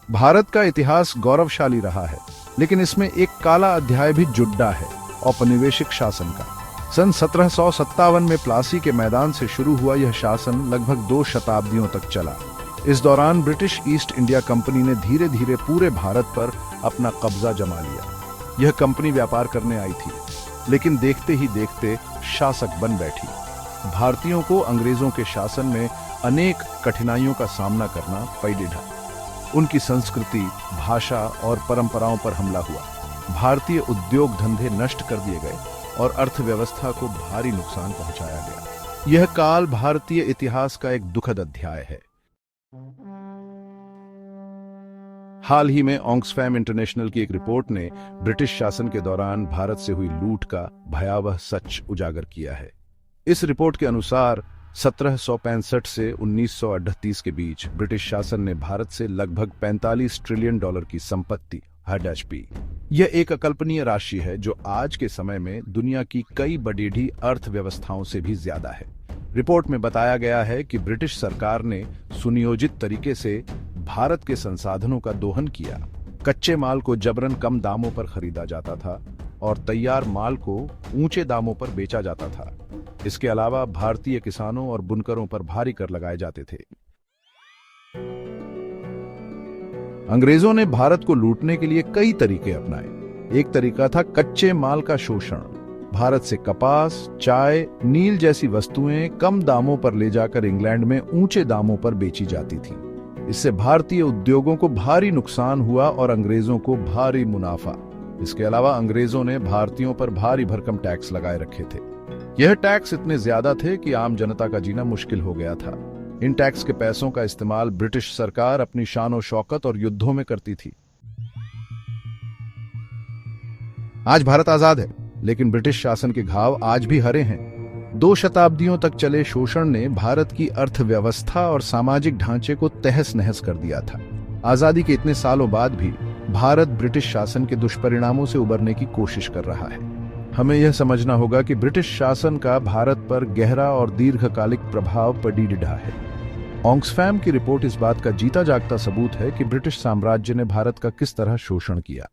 भारत का इतिहास गौरवशाली रहा है, लेकिन इसमें एक काला अध्याय भी जुड़ा है, औपनिवेशिक शासन का। सन 1757 में प्लासी के मैदान से शुरू हुआ यह शासन लगभग 2 शताब्दियों तक चला। इस दौरान ब्रिटिश ईस्ट इंडिया कंपनी ने धीरे धीरे पूरे भारत पर अपना कब्जा जमा लिया। यह कंपनी व्यापार करने आई थी, लेकिन देखते ही देखते शासक बन बैठी। भारतीयों को अंग्रेजों के शासन में अनेक कठिनाइयों का सामना करना पड़ा। उनकी संस्कृति, भाषा और परंपराओं पर हमला हुआ। भारतीय उद्योग धंधे नष्ट कर दिए गए और अर्थव्यवस्था को भारी नुकसान पहुंचाया गया। यह काल भारतीय इतिहास का एक दुखद अध्याय है। हाल ही में ऑक्सफैम इंटरनेशनल की एक रिपोर्ट ने ब्रिटिश शासन के दौरान भारत से हुई लूट का भयावह सच उजागर किया है। इस रिपोर्ट के अनुसार 1765 से 1938 के बीच ब्रिटिश शासन ने भारत से लगभग $45 ट्रिलियन की संपत्ति हड़प की। यह एक अकल्पनीय राशि है जो आज के समय में दुनिया की कई बड़ी अर्थव्यवस्थाओं से भी ज्यादा है। रिपोर्ट में बताया गया है कि ब्रिटिश सरकार ने सुनियोजित तरीके से भारत के संसाधनों का दोहन किया। कच्चे माल को जबरन कम दामों पर खरीदा जाता था और तैयार माल को ऊंचे दामों पर बेचा जाता था। इसके अलावा भारतीय किसानों और बुनकरों पर भारी कर लगाए जाते थे। अंग्रेजों ने भारत को लूटने के लिए कई तरीके अपनाए। एक तरीका था कच्चे माल का शोषण। भारत से कपास, चाय, नील जैसी वस्तुएं कम दामों पर ले जाकर इंग्लैंड में ऊंचे दामों पर बेची जाती थी। इससे भारतीय उद्योगों को भारी नुकसान हुआ और अंग्रेजों को भारी मुनाफा। इसके अलावा अंग्रेजों ने भारतीयों पर भारी भरकम टैक्स लगाए रखे थे। यह टैक्स इतने ज्यादा थे कि आम जनता का जीना मुश्किल हो गया था। इन टैक्स के पैसों का इस्तेमाल ब्रिटिश सरकार अपनी शान और शौकत और युद्धों में करती थी। आज भारत आजाद है, लेकिन ब्रिटिश शासन के घाव आज भी हरे हैं। 2 शताब्दियों तक चले शोषण ने भारत की अर्थव्यवस्था और सामाजिक ढांचे को तहस नहस कर दिया था। आजादी के इतने सालों बाद भी भारत ब्रिटिश शासन के दुष्परिणामों से उबरने की कोशिश कर रहा है। हमें यह समझना होगा कि ब्रिटिश शासन का भारत पर गहरा और दीर्घकालिक प्रभाव पड़ी रहा है। ऑक्सफैम की रिपोर्ट इस बात का जीता जागता सबूत है कि ब्रिटिश साम्राज्य ने भारत का किस तरह शोषण किया।